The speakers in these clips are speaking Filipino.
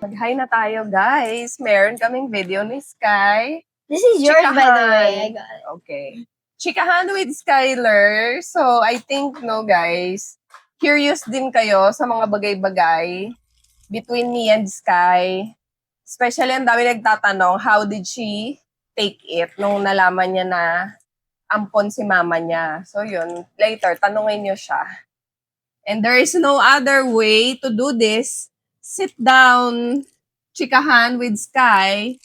Mag-hi na tayo, guys. Meron kaming video ni Sky. This is yours, by the way. I Chikahan. got it. Okay. Chikahan with Skyler. So, I think, no, guys, curious din kayo sa mga bagay-bagay between me and Sky. Especially, ang dami nagtatanong, how did she take it nung nalaman niya na ampon si mama niya. So, yun. Later, tanungin niyo siya. And there is no other way to do this. Sit down, chikahan with Sky,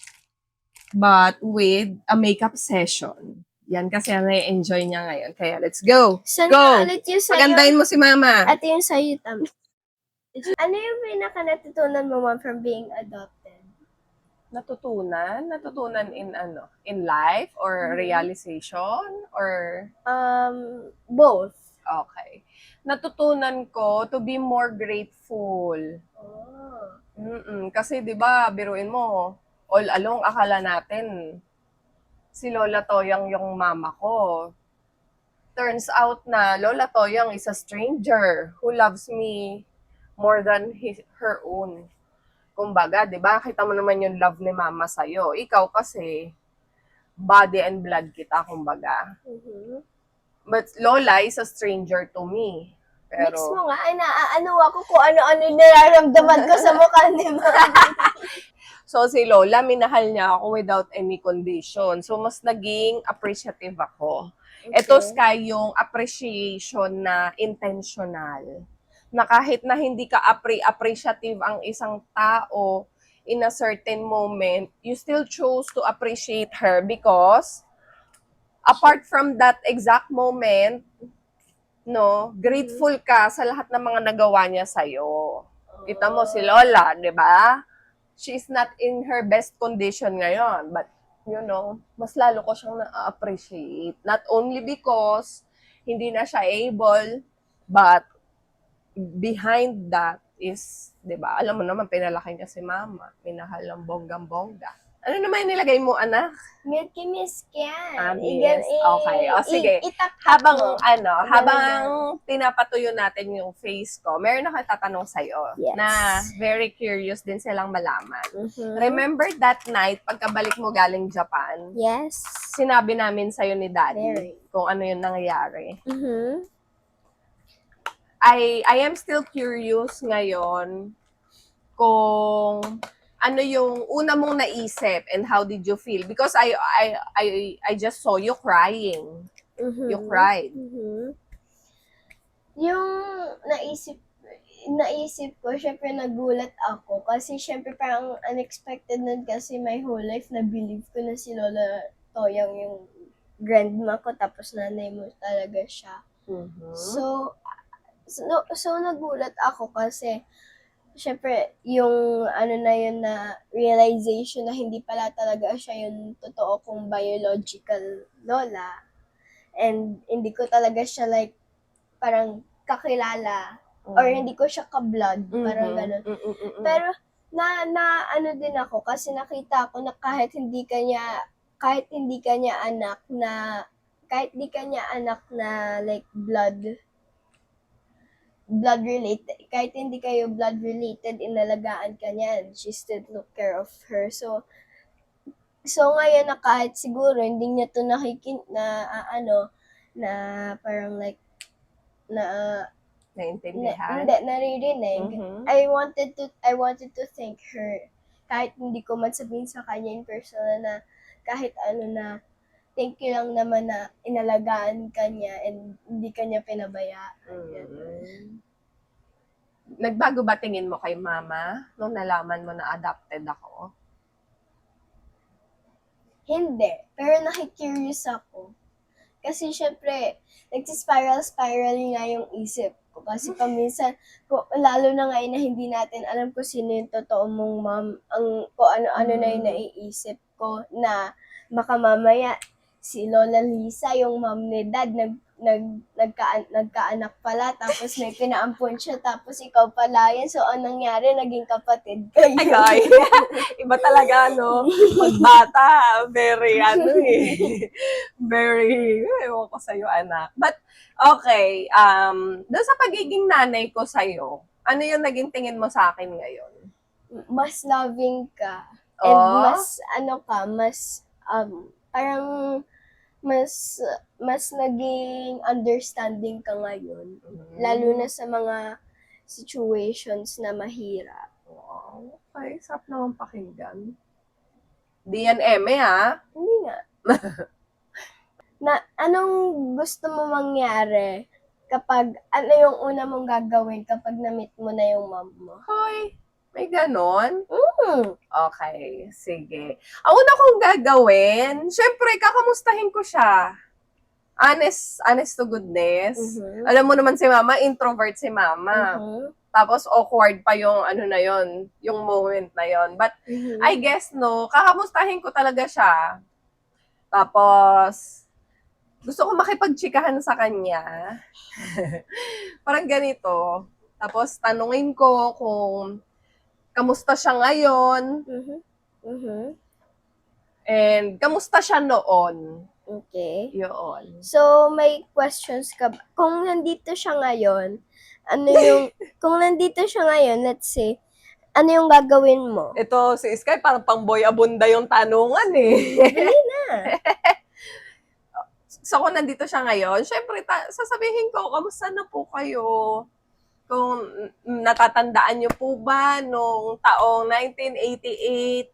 but with a makeup session. Yan kasi ang na-enjoy niya ngayon. Kaya let's go. Saan Go! nga ulit yung sa'yo? Pagandahin mo si mama. At yung sa'yo, Tam. Ano yung pinaka natutunan mo, ma'am, from being adopted? Natutunan in ano? In life or realization or Both. okay. Natutunan ko to be more grateful. Oh. Kasi 'di ba, biruin mo, all along akala natin si Lola Toyang yung mama ko. Turns out na Lola Toyang is a stranger who loves me more than her own. Kumbaga, 'di ba? Kita mo naman yung love ni mama sa Ikaw kasi body and blood kita, kumbaga. Mm-hmm. But Lola is a stranger to me. Pero Mix mo nga, ay naaano ako kung ano-ano yung nararamdaman ko sa mukha ni ma'am. So, si Lola, minahal niya ako without any condition. So, mas naging appreciative ako. Okay. Ito, Sky, yung appreciation na intentional. Na kahit na hindi ka appreciative ang isang tao in a certain moment, you still chose to appreciate her because apart from that exact moment, no, grateful ka sa lahat ng mga nagawa niya sa'yo. Kita mo si Lola, di ba? She's not in her best condition ngayon. But, you know, mas lalo ko siyang na-appreciate. Not only because hindi na siya able, but behind that is, di ba, alam mo naman, pinalaki niya si mama. Minahal ng bonggang-bongga. Ano naman yung nilagay mo, anak? Milky Miss Can. Yes. Okay. O, sige. Habang pinapatuyo natin yung face ko, meron ako tatanong sa'yo Yes. na very curious din silang malaman. Mm-hmm. Remember that night, pagkabalik mo galing Japan, Yes. sinabi namin sa'yo ni Daddy Very. kung ano yung nangyayari. Mm-hmm. I am still curious ngayon kung ano yung una mong naisip and how did you feel? Because I just saw you crying. Mm-hmm. You cried. Mm-hmm. Yung naisip ko, syempre nagulat ako kasi syempre parang unexpected nun kasi my whole life na believe ko na si Lola Toyang yung grandma ko tapos nanay mo talaga siya. Mm-hmm. So nagulat ako kasi syempre, yung ano na yun na realization na hindi pala talaga siya yung totoo kong biological lola. And hindi ko talaga siya like, parang kakilala. Or hindi ko siya ka-blood. Parang gano'n. Pero, ano din ako, kasi nakita ko na kahit di ka niya anak na like blood related, kahit hindi kayo blood related, inalagaan ka niyan, she still took care of her. So ngayon na kahit siguro hindi niya to parang like naintindihan? Naririnig. Mm-hmm. I wanted to thank her, kahit hindi ko man sabihin sa kanya in personal na kahit ano na thank you lang naman na inalagaan ka niya and hindi ka niya pinabaya. Nagbago ba tingin mo kay mama nung nalaman mo na adopted ako? Hindi. Pero nakikurious ako. Kasi syempre, nagsispiral nga yung isip ko. Kasi paminsan, lalo na ngayon na hindi natin alam kung sino yung totoo mong mom, kung ano-ano na yung naiisip ko na baka mamaya si Lola Lisa, yung mom ni Dad, nagkaanak pala, tapos may pinaampon siya, tapos ikaw pala yan. So, anong nangyari? Naging kapatid kayo. Ay, iba talaga, no? Pagbata, very, very, ewan ko sa'yo, anak. But, okay, doon sa pagiging nanay ko sa'yo, ano yung naging tingin mo sa akin ngayon? mas loving ka. And Oh? mas, parang, mas naging understanding ka ngayon. Lalo na sa mga situations na mahirap. Wow, okay. Sarap naman pakinggan. Di yan eme, ha? Hindi nga. Anong gusto mo mangyari ano yung una mong gagawin kapag na-meet mo na yung mom mo? Hoy, may ganon? Mm. Okay, sige. Ang una kong gagawin, syempre, kakamustahin ko siya. Honest to goodness. Mhm. Alam mo naman si mama, introvert si mama. Mhm. Tapos awkward pa yung ano na yon, yung moment na yon. But Mhm. I guess no, kakamustahin ko talaga siya. Tapos gusto ko makipagtsikahan sa kanya. Parang ganito. Tapos tanungin ko kung kamusta siya ngayon Mhm. Mhm. and kamusta siya noon. Okay. Yun. So, may questions ka ba? Kung nandito siya ngayon, kung nandito siya ngayon, let's say, ano yung gagawin mo? Ito, si Sky, parang pang-boy abunda yung tanungan eh. Dali na. So, kung nandito siya ngayon, syempre, sasabihin ko, kamusta na po kayo? Kung natatandaan niyo po ba nung taong 1988,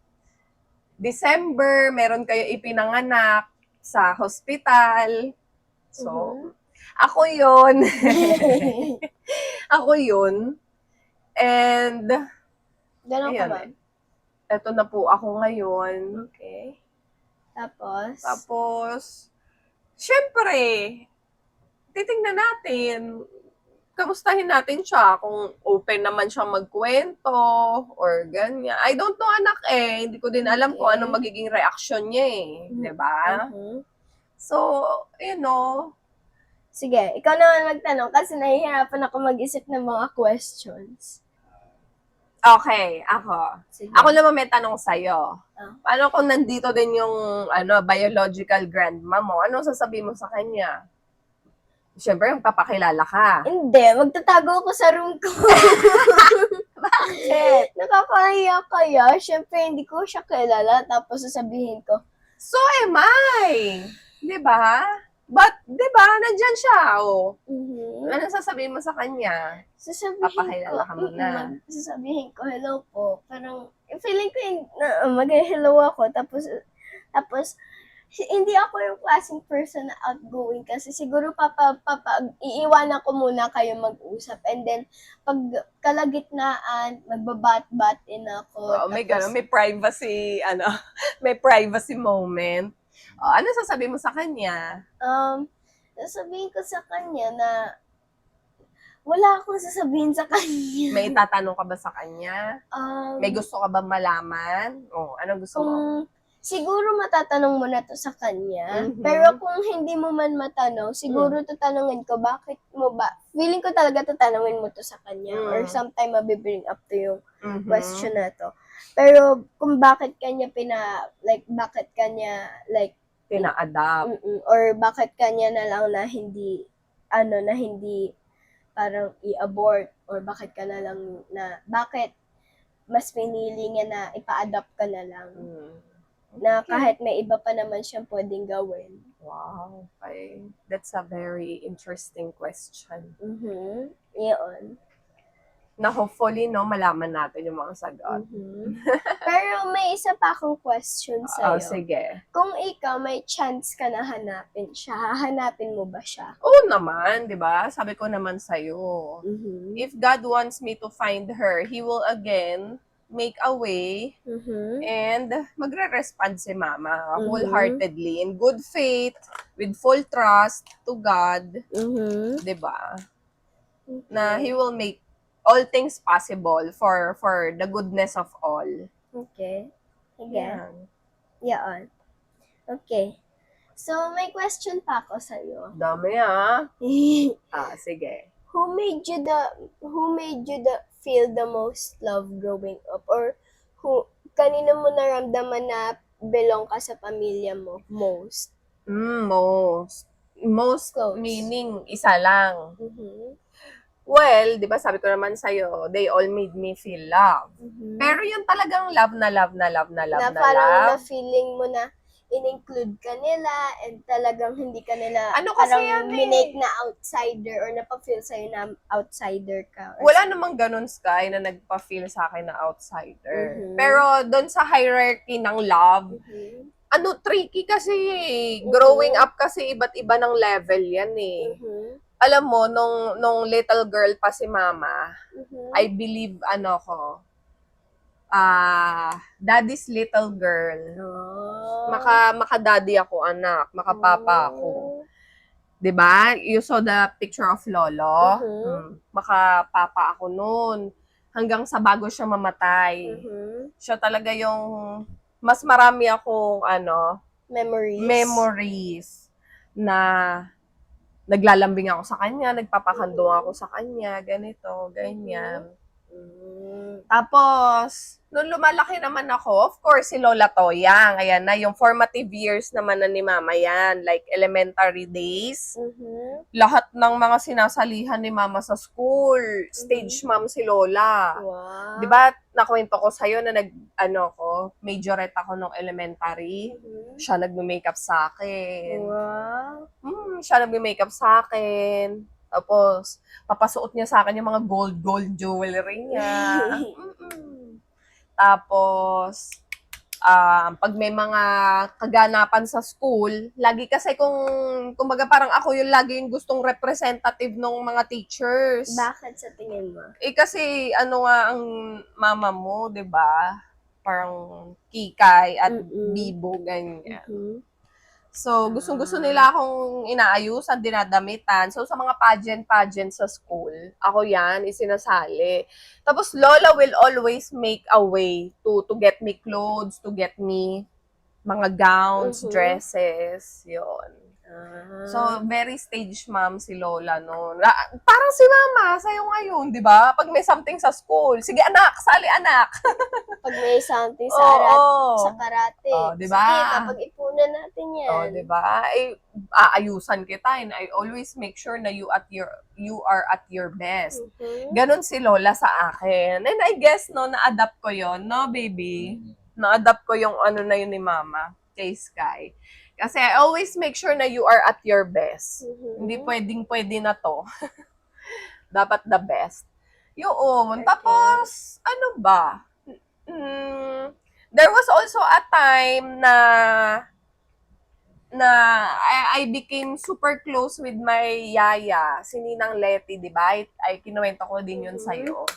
December, meron kayo ipinanganak sa hospital. So, ako yun. Ako yun. And, Ganon ka ayan ba? eto na po ako ngayon. Okay. Tapos? Tapos, syempre, titingnan natin, kamustahin natin siya kung open naman siya magkwento or ganyan. I don't know anak eh, hindi ko din alam kung Okay. ano magiging reaction niya eh, 'di ba? Mhm. So, you know, Sige, ikaw naman magtanong kasi nahihirapan ako mag-isip ng mga questions. okay, ako. Sige. Ako naman may tanong sa'yo. Ah. Paano kung nandito din yung biological grandma mo? Anong sasabihin mo sa kanya? Siyempre, papakilala ka. Hindi, magtatago ako sa room ko. Bakit? Nakakahiya kaya. Siyempre, hindi ko siya kilala. Tapos sasabihin ko, So am I. Di ba? But, di ba, nandyan siya, oh. Ano sasabihin mo sa kanya? sasabihin Papakilala ka muna. sasabihin ko, hello po. Parang, feeling ko mag-hello ako. Tapos, hindi ako yung klaseng person na outgoing kasi siguro iiwanan ko muna kayo mag-usap and then pag kalagitnaan magbabat-batin ako. Oh, may gano'n, may privacy, may privacy moment. Oh, ano sasabihin mo sa kanya? Sasabihin ko sa kanya na wala akong sasabihin sa kanya. May itatanong ka ba sa kanya? May gusto ka ba malaman? Oh, ano gusto mo? Siguro matatanong mo na to sa kanya. Mhm. Pero kung hindi mo man matanong, siguro tatanungin ko, bakit mo ba? Feeling ko talaga tatanungin mo to sa kanya. Or sometime mabibring up to yung question na to. Pero kung bakit kanya Pina-adapt. or bakit kanya na lang na hindi parang i-abort or bakit ka na lang bakit mas pinili niya na ipa-adapt ka na lang. Na kahit may iba pa naman siyang pwedeng gawin. Wow, okay. That's a very interesting question. Yun. Na hopefully, no, malaman natin yung mga sagot. Pero may isa pa akong question sa'yo. Oh, sige. Kung ikaw may chance ka na hanapin siya, hahanapin mo ba siya? Oo naman, di ba? Sabi ko naman sa'yo. If God wants me to find her, He will again make a way and magre-respond si mama wholeheartedly, in good faith, with full trust to God, di ba? Na He will make all things possible for the goodness of all. Okay. Sige. Yan. Yan. Okay. So, may question pa ako sa'yo. Dami sige. Who made you feel the most love growing up? Or kanino mo naramdaman na belong ka sa pamilya mo most? Most Close. meaning isa lang. well, di ba sabi ko naman sa'yo, they all made me feel love. Pero yung talagang love na love na love na love Na na parang love, na-feeling mo na in-include ka nila and talagang hindi ka nila Ano kasi parang yan eh. minake na outsider or napapeel sa'yo na outsider ka. or wala something. namang ganun, Sky, na nagpa-feel sa akin na outsider. Mhm. Pero doon sa hierarchy ng love, Mhm. tricky kasi growing up kasi iba't iba ng level yan eh. Mhm. Alam mo, nung little girl pa si mama, Mhm. I believe, daddy's little girl. Oh. Maka-daddy ako, anak. Maka-papa ako. 'Di ba? You saw the picture of Lolo? Mhm. Maka-papa ako noon. Hanggang sa bago siya mamatay. Mhm. Siya talaga yung mas marami akong Memories. na naglalambing ako sa kanya, nagpapakandong ako sa kanya, ganito, ganyan. Tapos, nung lumalaki naman ako, of course, si Lola Toyang. Ayan na, yung formative years naman na ni Mama yan. Like elementary days. Mhm. Lahat ng mga sinasalihan ni Mama sa school. Stage mom si Lola. Wow. Di ba, nakwento ko sa'yo na majorette ako nung elementary. Mhm. Siya nagme-makeup sa akin. Wow. Siya nagme-makeup sa akin. Tapos, papasuot niya sa akin yung mga gold jewelry niya. Tapos, pag may mga kaganapan sa school, lagi kasi kumbaga parang ako yung lagi yung gustong representative ng mga teachers. Bakit sa tingin mo? Kasi nga ang mama mo, 'di ba? Parang kikay at bibo, ganyan. Mhm. So, gustong-gusto nila akong inaayusan, dinadamitan. So, sa mga pageant sa school, ako yan, isinasali. Tapos, Lola will always make a way to get me clothes, to get me mga gowns, dresses, yon. So, very stage mom si Lola noon. Parang si Mama, sa'yo ngayon, di ba? Pag may something sa school, sige anak, sali anak. Pag may something sa, sa karate, di ba? sige, papag-ipunan natin yan. Di ba? Aayusan kita and I always make sure na you are at your best. Ganon si Lola sa akin. And I guess, na-adapt ko yon, no, baby? Na-adapt ko yung na yun ni Mama kay Sky. Kasi I always make sure na you are at your best. Hindi pwede na to. Dapat the best. Yun. Tapos, ano ba? There was also a time na I became super close with my yaya, si Ninang Leti, di ba? Ay kinuwento ko din yun sa'yo.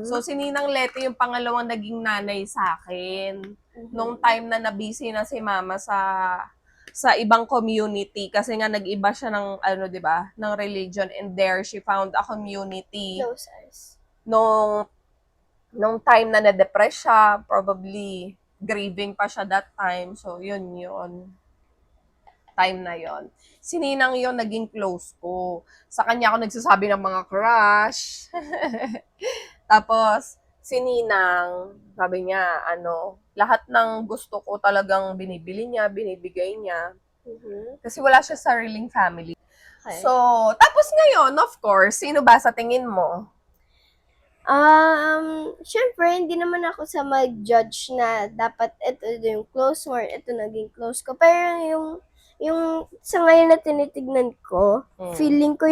So, si Ninang Leti yung pangalawang naging nanay sa akin. Nung time na nabisi na si Mama sa ibang community kasi nga nag-iba siya ng di ba, ng religion, and there she found a community. Close eyes. Nung time na na-depress siya, probably grieving pa siya that time. So, yun. Time na yon. Si Ninang yon naging close ko. Sa kanya ako nagsasabi ng mga crush. Tapos, si Ninang, sabi niya, lahat ng gusto ko talagang binibili niya, binibigay niya. Kasi wala siya sariling family. Okay. So, tapos ngayon, of course, sino ba sa tingin mo? Syempre, hindi naman ako sa mag-judge na dapat ito yung close or ito naging close ko. Pero yung sa ngayon na tinitignan ko, feeling ko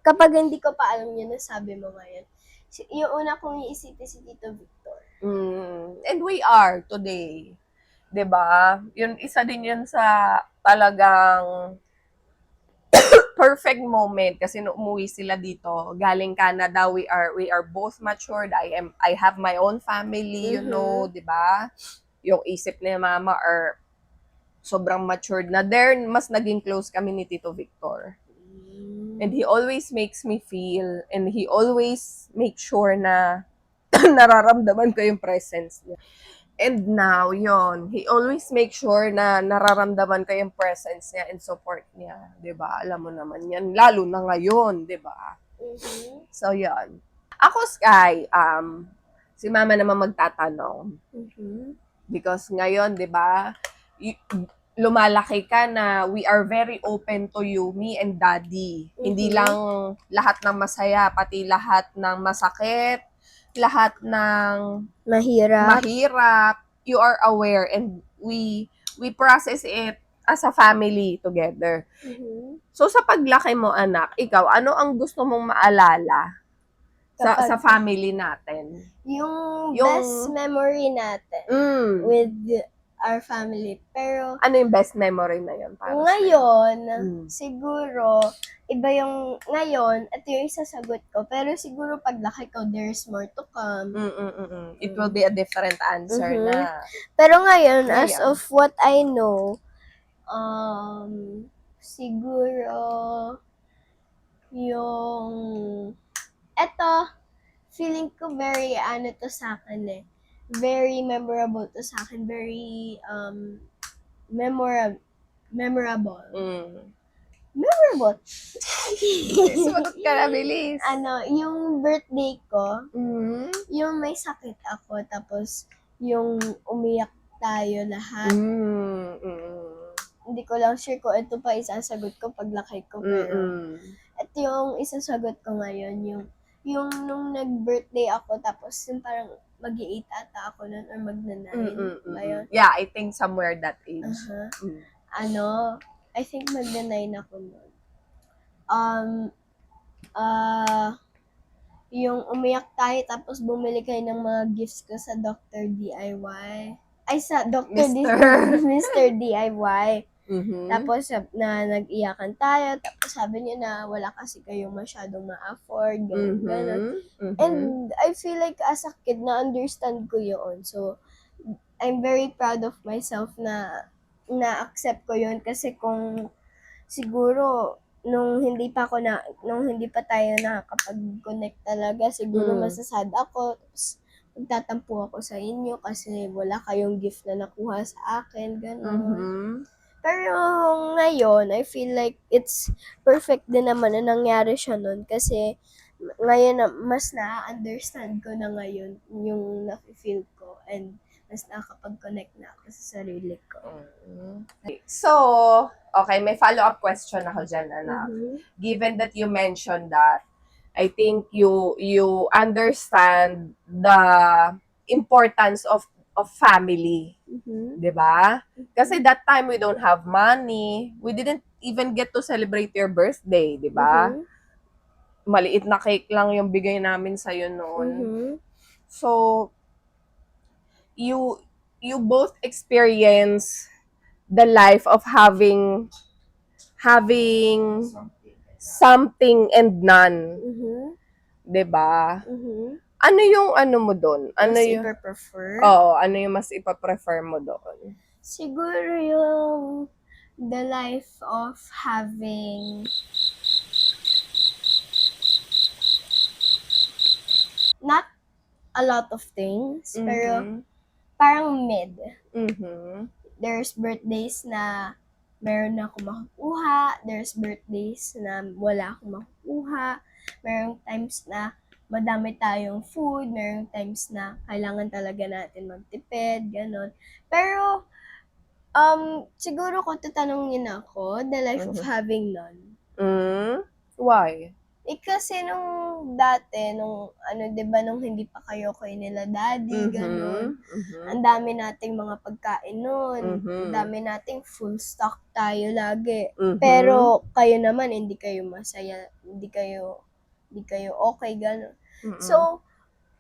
kapag hindi ko pa alam yun, nasabi mo ngayon, yung una kong iisipin si Tito Victor. And we are today. 'Di ba? Yun, isa din yun sa talagang perfect moment kasi nung umuwi sila dito, galing Canada, we are both matured. I have my own family, 'di ba? Yung isip ni Mama are sobrang matured na. There, mas naging close kami ni Tito Victor. And he always makes me feel, and he always makes sure na nararamdaman ko yung presence niya. And now, he always makes sure na nararamdaman ko yung presence niya and support niya. 'Di ba? Alam mo naman yan. Lalo na ngayon, 'di ba? So, yon. Ako, Sky, si Mama naman magtatanong. Because ngayon, 'di ba, lumalaki ka na we are very open to you, me and daddy. Hindi Mhm. lang lahat ng masaya, pati lahat ng masakit, lahat ng Mahirap. mahirap, you are aware and we process it as a family together. Mhm. So sa paglaki mo anak, ikaw ano ang gusto mong maalala sa Kapag family natin? yung Yung best memory natin with our family. Pero ano yung best memory na yun para sa'yo? ngayon, Mm. siguro, iba yung ngayon, ito yung isasagot ko. Pero siguro paglaki ko, there's more to come. It will be a different answer Mhm. na. Pero ngayon, as Ngayon. of what I know, siguro, yung, eto, feeling ko very, ano to sa akin eh, very memorable to sa akin, very, memorable. Memorable. Sumagot ka na, bilis. Yung birthday ko, Mm. yung may sakit ako, tapos yung umiyak tayo lahat. Hindi ko lang sure kung ito pa isasagot ko paglaki ko, pero ito yung isasagot ko ngayon, yung nung nag-birthday ako, tapos yung parang mag-8 ata ako nun, or magna-9. Ba yun? Yeah, I think somewhere that age. I think magna-9 ako nun. Yung umiyak tayo, tapos bumili kayo ng mga gifts ko sa Dr. DIY. Ay, sa Dr. Mr. DIY. Tapos nag-iyakan tayo, tapos sabi niya na wala kasi kayong masyadong ma-afford, gano'n. And I feel like as a kid, na-understand ko yun. So, I'm very proud of myself na na-accept ko yun, kasi kung siguro nung hindi pa tayo nakakapag-connect talaga, siguro masasad ako, tapos magtatampo ako sa inyo kasi wala kayong gift na nakuha sa akin, gano'n. Pero ngayon, I feel like it's perfect din naman na nangyari siya nun, kasi ngayon mas na-understand ko na ngayon yung nafe-feel ko, and mas nakakapag-connect na ako sa sarili ko. So, okay, may follow-up question ako dyan, anak. Given that you mentioned that, I think you understand the importance of family. Di ba? Kasi that time we don't have money. We didn't even get to celebrate your birthday, di ba? Maliit na cake lang yung bigay namin sa'yo noon. So, you both experience the life of having something and none. 'Di ba? Ano yung ano mo doon? Ano Mas yung ipa-prefer? Oo, ano yung mas ipa-prefer mo doon? Siguro yung the life of having not a lot of things, pero parang mid. There's birthdays na meron na akong makukuha, there's birthdays na wala akong makukuha, merong times na madami tayong food, merong times na kailangan talaga natin magtipid, gano'n. Pero, siguro kung tatanungin ako, the life of having none. Why? Kasi nung dati, nung hindi pa kayo nila daddy, gano'n, ang dami nating mga pagkain nun, ang dami nating full stock tayo lagi. Pero kayo naman, hindi kayo masaya, hindi kayo okay, gano'n. So,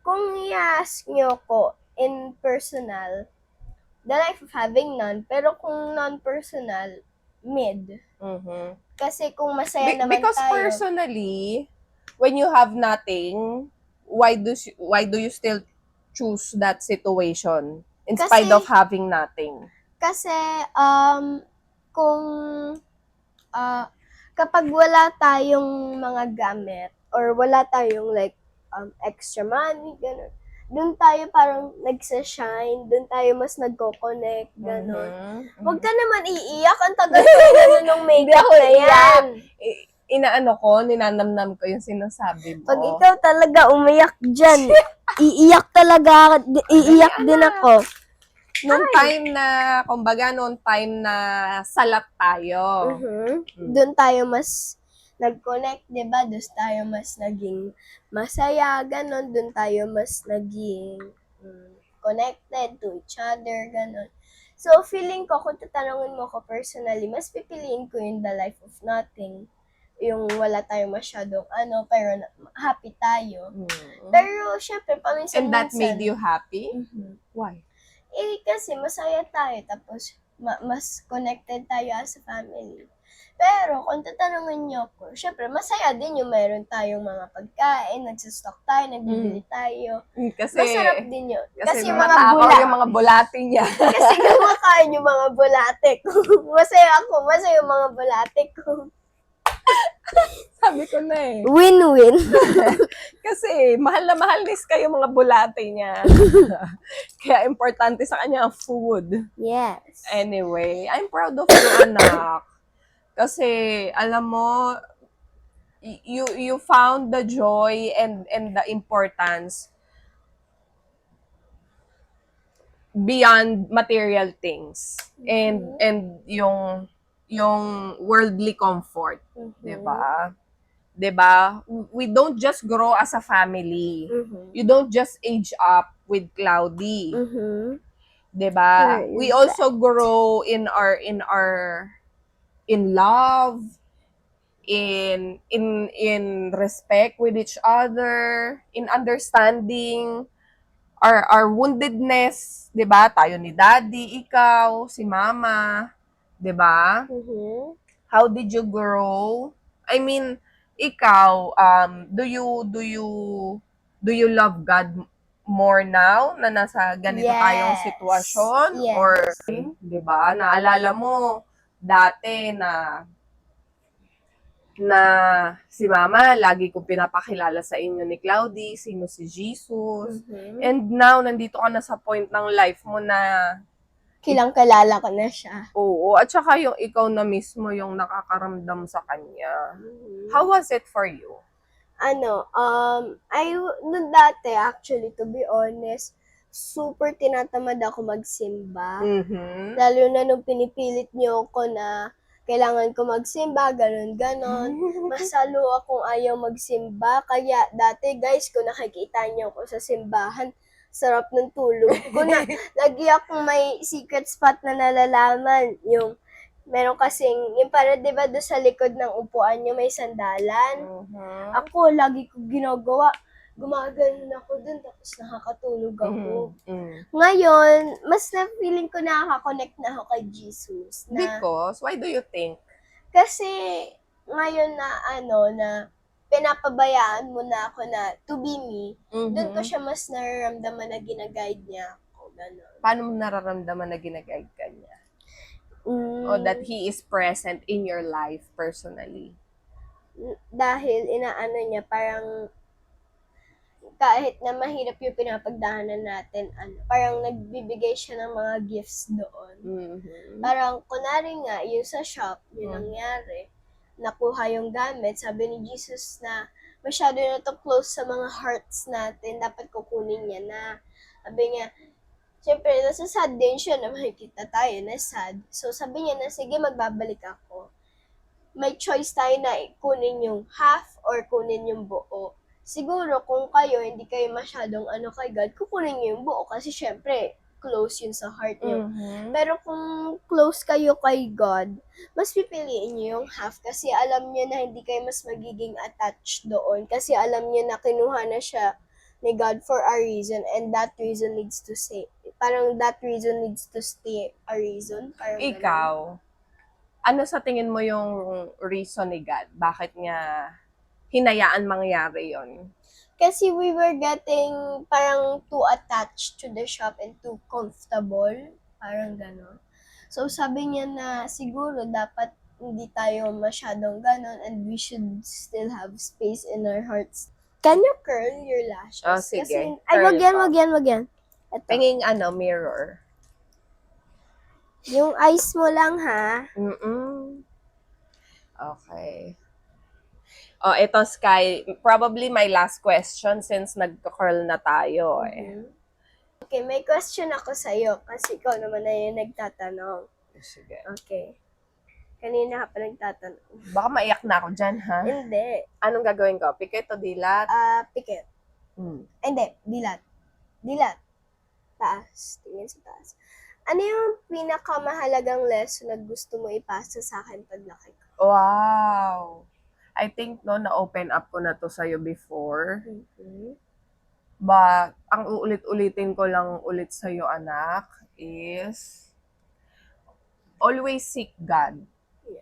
kung i-ask nyo ko in personal, the life of having none, pero kung non-personal, mid. Kasi kung masaya naman Because tayo, personally, when you have nothing, why do you still choose that situation in spite of having nothing? Kasi, kung, kapag wala tayong mga gamit, or wala tayong like, extra money, gano'n, doon tayo parang nagsa-shine, doon tayo mas nagko-connect, gano'n. Huwag ka naman iiyak, ang tagal ko nung makeup na yan. Ninanamnam ko yung sinasabi mo. Pag ikaw talaga umiyak dyan, iiyak din ako. Nung time na, kumbaga, nung time na salat tayo. Doon tayo mas nag-connect, di ba? Doon tayo mas naging masaya, ganon. Doon tayo mas naging connected to each other, ganon. So, feeling ko, kung tatanungin mo ko personally, mas pipiliin ko yung the life of nothing. Yung wala tayong masyadong pero happy tayo. Pero, syempre, And paminsan-minsan. that made you happy? Why? Kasi masaya tayo, tapos mas connected tayo as a family. Pero, kung tatanungin niyo ko, syempre, masaya din yung meron tayong mga pagkain, nagsastock tayo, nagbibili tayo. Kasi, Masarap din yun. kasi yung mga takaw yung mga bulati niya. Kasi kumakain yung mga bulate ko. Masaya ako, masaya yung mga bulate ko. Sabi ko na eh. Win-win. Kasi mahal na mahal nis kayo mga bulate niya. Kaya importante sa kanya ang food. Yes. Anyway, I'm proud of you, anak. Kasi, alam mo, you found the joy and the importance beyond material things and yung worldly comfort, 'di ba? 'Di ba? We don't just grow as a family. You don't just age up with Cloudy. 'Di ba? Sure, We also grow in love, in respect with each other, in understanding our woundedness, 'di ba? Tayo ni Daddy, ikaw, si Mama, 'di ba? How did you grow? I mean, ikaw, do you love God more now na nasa ganito tayong sitwasyon? Yes. Or, 'di ba? Naalala mo dati na si Mama, lagi kong pinapakilala sa inyo ni Cloudy, sino si Jesus. And now, nandito ka na sa point ng life mo na Kilang-kilala ko na siya. oo, at saka yung ikaw na mismo yung nakakaramdam sa kanya. How was it for you? Nung dati, actually, to be honest, super tinatamad ako magsimba. Lalo na nung pinipilit niyo ko na kailangan ko magsimba, ganon. Masalo akong ayaw magsimba. Kaya dati, guys, kung nakikita niyo ko sa simbahan, sarap ng tulog ko na. Lagi akong may secret spot na nalalaman. Yung, meron kasing, yung para diba doon sa likod ng upuan niyo may sandalan. Ako, lagi ko ginagawa. Gumaganon ako dun, tapos nakakatulog ako. Ngayon, mas na-feeling ko nakaka-connect na ako kay Jesus. Because, why do you think? Kasi, ngayon na na pinapabayaan mo na ako na to be me, doon ko siya mas nararamdaman na ginaguide niya ako. Ganon. Paano mo nararamdaman na ginaguide ka niya? O that He is present in your life personally? Dahil inaano niya, parang kahit na mahirap yung pinapagdaanan natin, parang nagbibigay siya ng mga gifts doon. Parang, kunwari nga, yung sa shop, yun nangyari, nakuha yung gamit, sabi ni Jesus na masyado na to close sa mga hearts natin, dapat kukunin niya na. Sabi niya, syempre, nasa sad din siya na makikita tayo na sad. So, sabi niya na, sige, magbabalik ako. May choice tayo na kunin yung half or kunin yung buo. Siguro, kung kayo, hindi kayo masyadong kay God, kukunin niyo yung buo kasi syempre, close yun sa heart niyo. Pero kung close kayo kay God, mas pipiliin niyo yung half kasi alam niyo na hindi kayo mas magiging attached doon kasi alam niyo na kinuha na siya ni God for a reason and that reason needs to stay. Parang that reason needs to stay a reason. Parang ikaw, ano sa tingin mo yung reason ni God? Bakit niya hinayaan mangyari yon? Kasi we were getting parang too attached to the shop and too comfortable. Parang gano'n. So, sabi niya na siguro dapat hindi tayo masyadong gano'n and we should still have space in our hearts. Can you curl your lashes? Oh, sige. Kasi, Curl wag yan. Ito. Tingin mirror. Yung eyes mo lang, ha? Okay. Oh, ito, Sky. Probably my last question since nagka-curl na tayo. Okay, may question ako sa'yo kasi ikaw naman na yung nagtatanong. Sige. Okay. Kanina ka pa nagtatanong. Baka maiyak na ako dyan, ha? Hindi. Anong gagawin ko? Pikit o dilat? Pikit. Hmm. Hindi, dilat. Dilat. Taas. Tingin sa taas. Ano yung pinakamahalagang lesson na gusto mo ipasa sa akin paglaki ko? Wow! I think, no, na-open up ko na to sa'yo before. Mhm. But, ang uulit-ulitin ko lang ulit sa'yo, anak, is always seek God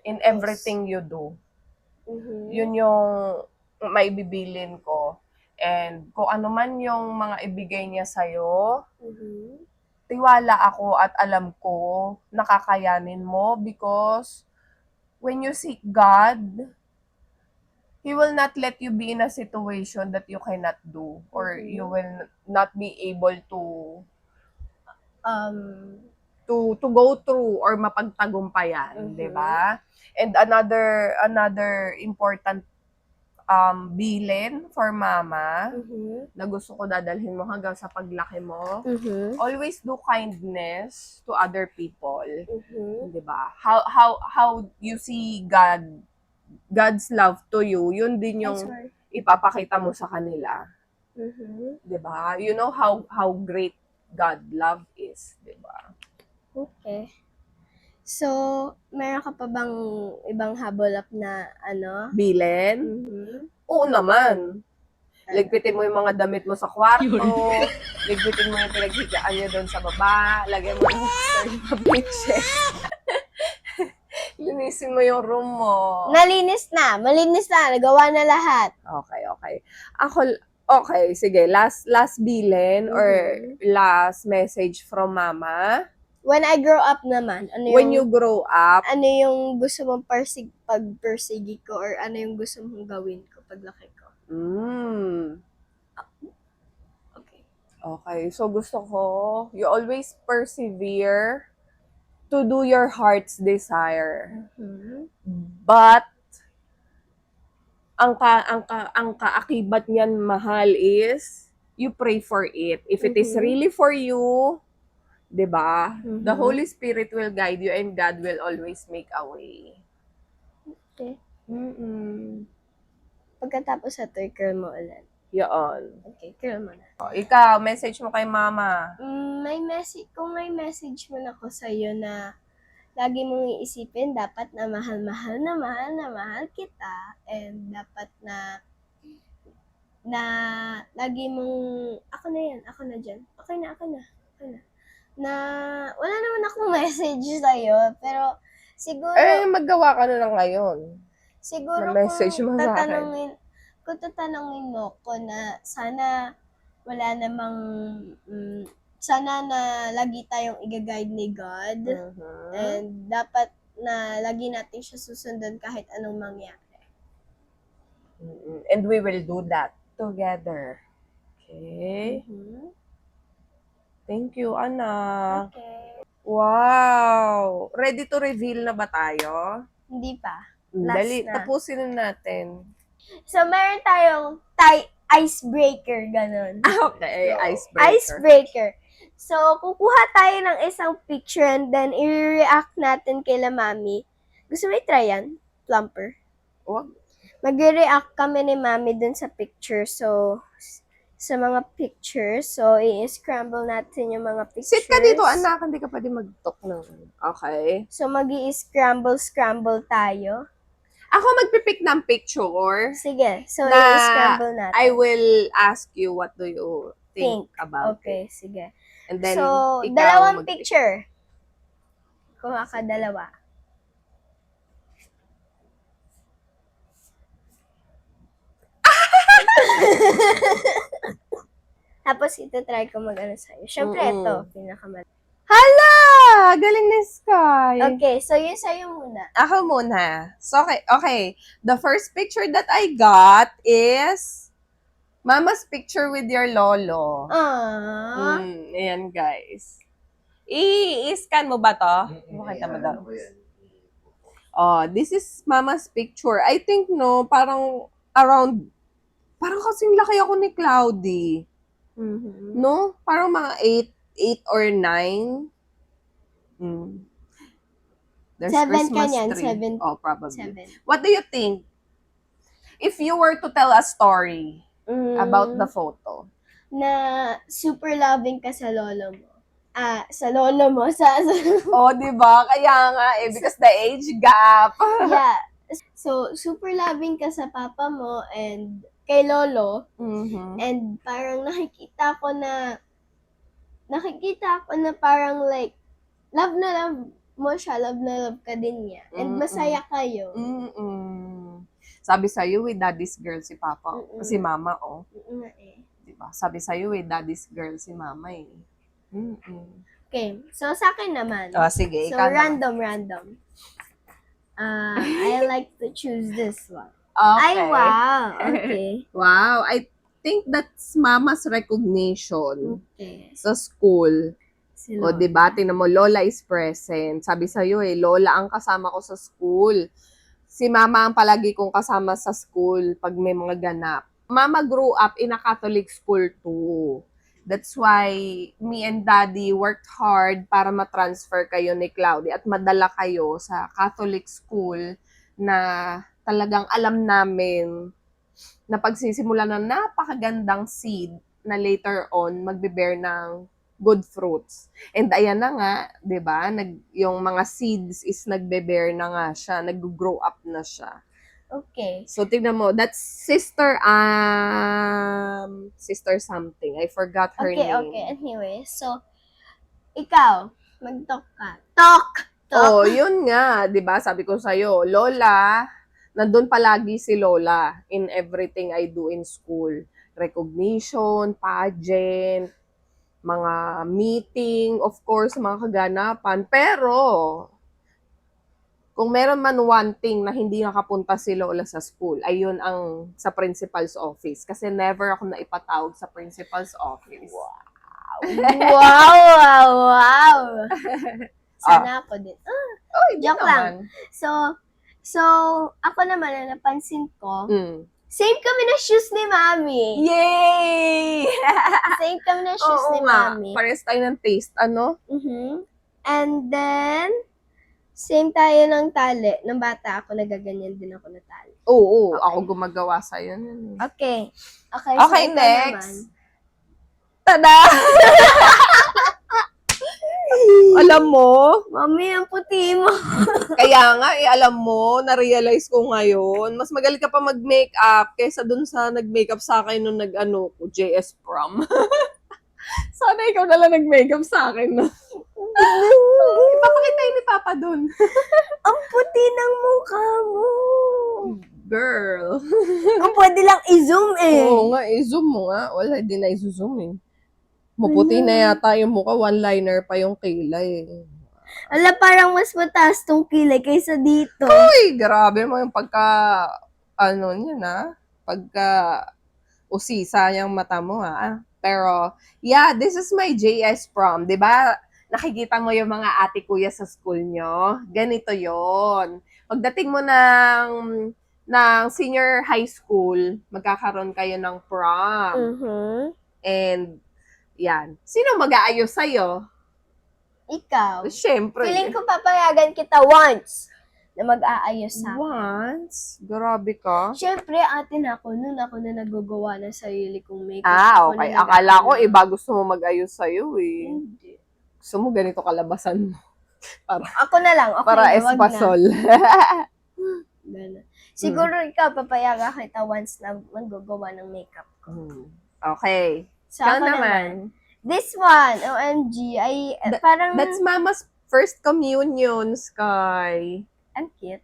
in everything you do. Mhm. Yun yung maibibilin ko. And kung ano man yung mga ibigay niya sa'yo, Mhm. tiwala ako at alam ko nakakayanin mo because when you seek God, He will not let you be in a situation that you cannot do or Mhm. you will not be able Um, to go through or mapagtagumpayan, Mhm. 'di ba? And another important bilin for mama Mhm. na gusto ko dadalhin mo hanggang sa paglaki mo, Mhm. always do kindness to other people. Mhm. 'Di ba? How you see God's love to you, yun din yung Sorry. ipapakita mo sa kanila. Mhm. 'Di ba? You know how great God love is, 'di ba? Okay. So, meron ka pa bang ibang habol up na ano? Bilin? Mhm. Oo naman. Ligpitin mo yung mga damit mo sa kwarto. Ligpitin mo yung pinaghigaan nyo doon sa baba. Lagyan mo ng sa beaches. Linisin mo yung room mo. Nalinis na. Malinis na. Nagawa na lahat. Okay. Okay, sige. Last bilin or last message from mama. When I grow up naman, When you grow up, ano yung gusto mong pagpersigi ko or ano yung gusto mong gawin ko paglaki ko? Okay. Okay, so gusto ko, you always persevere to do your heart's desire. Mhm. But, ang kaakibat niyan, mahal, is you pray for it. If it is Mhm. really for you, 'di ba? The Mhm. Holy Spirit will guide you and God will always make a way. Okay. Mm-mm. Pagkatapos sa curl mo ulit. Yan. Okay, curl mo na. O, ikaw, message mo kay mama. Kung may message man ako sa'yo na lagi mong iisipin, dapat na mahal na mahal kita, and dapat na lagi mong, ako na dyan, okay na, na, wala naman akong message sa'yo, pero siguro, Maggawa ka na lang ngayon. siguro na message mo sa akin. kung tatanungin mo ko na sana wala namang, sana na lagi tayong i-guide ni God, and dapat na lagi natin siya susundan kahit anong mangyari. And we will do that together. Okay? Thank you, anak. Okay. Wow! Ready to reveal na ba tayo? Hindi pa. Last Dali, na. tapusin na natin. So, meron tayong icebreaker, ganun. Okay, So, icebreaker. Icebreaker. So, kukuha tayo ng isang picture and then i-react natin kay la mami. Gusto mo i-try yan? Plumper. Wag. Mag-react kami ni mami dun sa picture. So, sa mga pictures. So, i-scramble natin yung mga pictures. Sit ka dito, anak. Hindi ka pwede mag-talk na. Okay. So, scramble tayo. Ako magpipick ng picture. Sige. So, na i-scramble natin. I will ask you what do you think about Okay, it. sige. And then, So, ikaw dalawang mag-pick. picture. Kuha ka dalawa. Tapos, ito-try ko mag-ano sa'yo. Siyempre, ito, pinakamal. Hala! Galing ni Sky. Okay, so yun sa'yo muna. Ako muna. So, okay. The first picture that I got is Mama's picture with your lolo. Aww. Ayan, guys. I-scan mo ba to? Makita mo daw. Oh, this is Mama's picture. I think, no, parang kasing laki ako ni Cloudy. Mhm. No? Parang mga 8 or 9. Mm. There's 7 ka Christmas niyan, tree. 7. Oh, probably. 7. What do you think? If you were to tell a story about the photo. Na super loving ka sa lolo mo. Sa lolo mo. Oh, di ba? Kaya nga eh, because the age gap. Yeah. So, super loving ka sa papa mo and kay lolo. Mhm. And parang nakikita ko na parang like, love na love mo siya, love na love ka din niya. And masaya kayo. Mm-mm. Sabi sa'yo, daddy's girl si Papa. Si Mama, oh. Nga eh. Diba? Sabi sa'yo, daddy's girl si Mama, eh. Mm-mm. Okay, so sa akin naman. Oh, sige, So, ikaw naman. random. I like to choose this one. Okay. Ay, wow. Okay. Wow, I think that's Mama's recognition Okay. sa school. Si O, Lola. diba? Tingnan mo, Lola is present. Sabi sa'yo Lola ang kasama ko sa school. Si Mama ang palagi kong kasama sa school pag may mga ganap. Mama grew up in a Catholic school too. That's why me and Daddy worked hard para ma-transfer kayo ni Cloudy at madala kayo sa Catholic school na talagang alam namin na pagsisimula ng napakagandang seed na later on magbe-bear ng good fruits. And ayan na nga, 'di ba? Yung mga seeds is nagbe-bear na nga siya, nag-grow up na siya. Okay. So tingnan mo, that's sister something. I forgot her name. Okay. Anyway, so, ikaw, mag-talk ka. Talk! Oh, yun nga, 'di ba? Sabi ko sa'yo, Lola, nandun palagi si Lola in everything I do in school. Recognition, pageant, mga meeting, of course, mga kaganapan. Pero, kung meron man one thing na hindi nakapunta si Lola sa school, ayun ang sa principal's office. Kasi never ako naipatawag sa principal's office. Wow! Sana ako din. Oh, hindi Joke naman. So, ako naman na napansin ko, Mm. same kami na shoes ni Mami. Yay! Same kami na shoes Oo ni nga. Mami. Pares tayo ng taste, ano? And then, same tayo ng tali. Nung bata ako, nagaganyan din ako na tali. Oo, Okay. ako gumagawa sa'yo. Okay, Okay, so ikaw next. naman. Tada! Alam mo, Mami, ang puti mo. kaya nga, alam mo, na-realize ko ngayon, mas magaling ka pa mag-makeup kaysa dun sa nag-makeup sa akin nung ko, JS Prom. Sana ikaw na lang nag-makeup sa akin. No? Ipapakita yun ni Papa dun. Ang puti ng mukha mo. Girl. Kung pwede lang i-zoom eh. Oo nga, zoom mo nga. Wala, hindi na i-zoom eh. Maputi na yata yung mukha, one-liner pa yung kilay. Ala, parang mas mataas tong kilay kaysa dito. Uy, grabe mo yung niya na, pagka usisa yung mata mo ha. Pero, yeah, this is my JS prom. 'Di ba? Nakikita mo yung mga ate kuya sa school nyo. Ganito yon. Pagdating mo ng senior high school, magkakaroon kayo ng prom. And, yan. Sino mag-aayos sa'yo? Ikaw. Siyempre. Feeling ko papayagan kita once na mag-aayos sa akin. Once? Grabe ka. Siyempre, ate na ako nun. Ako na nagagawa ng sarili kong makeup. Ako Okay. na Akala ko, nag-aayos. iba gusto mo mag-ayos sa'yo eh. Hindi. Gusto mo ganito kalabasan mo. Ako na lang. Okay, Para wag espasol. na. Siguro ikaw, papayagan kita once na magagawa ng makeup ko. Okay. So, Ikaw ako naman. This one, OMG, ay parang... That's Mama's first communion, Sky. Ang cute.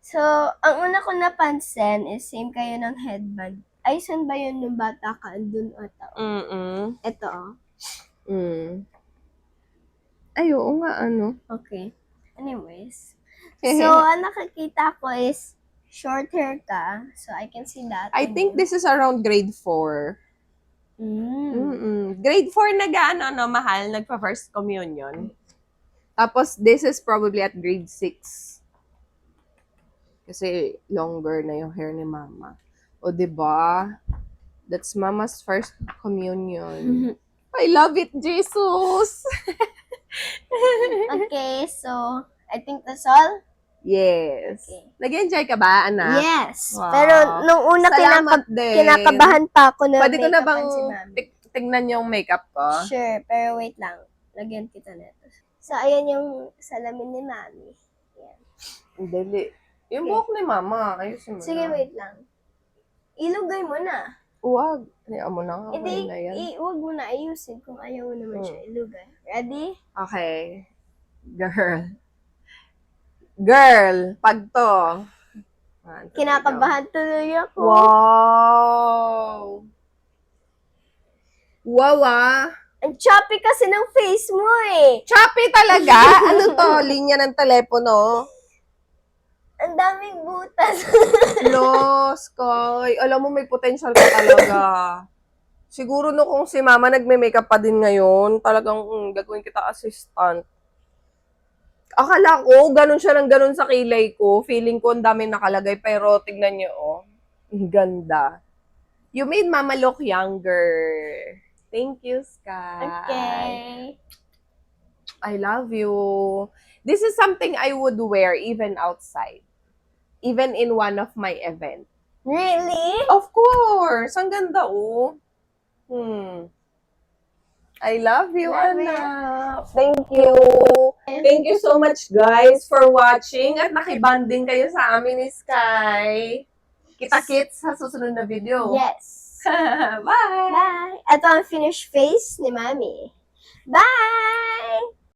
So, ang una ko napansin is same kayo ng headband. Ay, saan ba yun nung bata ka? Andun ata. Ito, oh. Ay, oo nga, ano. Okay. Anyways. So, ang nakikita ko is short hair ka. So, I can see that. I think this is around grade 4. Grade 4 mahal, nagpa-first communion. Tapos, this is probably at grade 6. Kasi longer na yung hair ni Mama. O, diba? That's Mama's first communion. I love it, Jesus! Okay, so I think that's all. Yes. Okay. Nag-enjoy ka ba, anak? Yes. Wow. Pero nung una Salamat din. kinakabahan pa ako na Pwede ko na bang make-upan si Mami. tignan yung makeup ko? Sure, pero wait lang. Lagyan kita nito. So, ayan yung salamin ni Mami. Ayan. Dali. Yung Okay. buhok ni Mama, ayusin mo Sige, na. wait lang. Ilugay mo na. Huwag. Hayaan mo na nga. Hindi, Okay na yan. huwag mo na ayusin kung ayaw mo naman siya ilugay. Ready? Okay. Girl. Girl, pag to. Kinakabahan tuloy ako. Wow! Wow, ah! Ang choppy kasi ng face mo eh. Choppy talaga? Ano to? Linya ng telepono? Ang daming butas. Los, Koy. Alam mo, may potential ka talaga. Siguro no kung si Mama nagme-makeup pa din ngayon, talagang gagawin kita assistant. Akala ko, ganun siya ng ganun sa kilay ko. Feeling ko ang dami nakalagay, pero tignan niyo, oh. Ang ganda. You made Mama look younger. Thank you, Sky. Okay. I love you. This is something I would wear even outside. Even in one of my events. Really? Of course! Ang ganda, oh. I love you, Love you. anak. Thank you. Thank you so much, guys, for watching at nakibanding kayo sa amin ni Sky. Kita-kits sa susunod na video. Yes. Bye! Bye. Ito ang finished face ni Mami. Bye!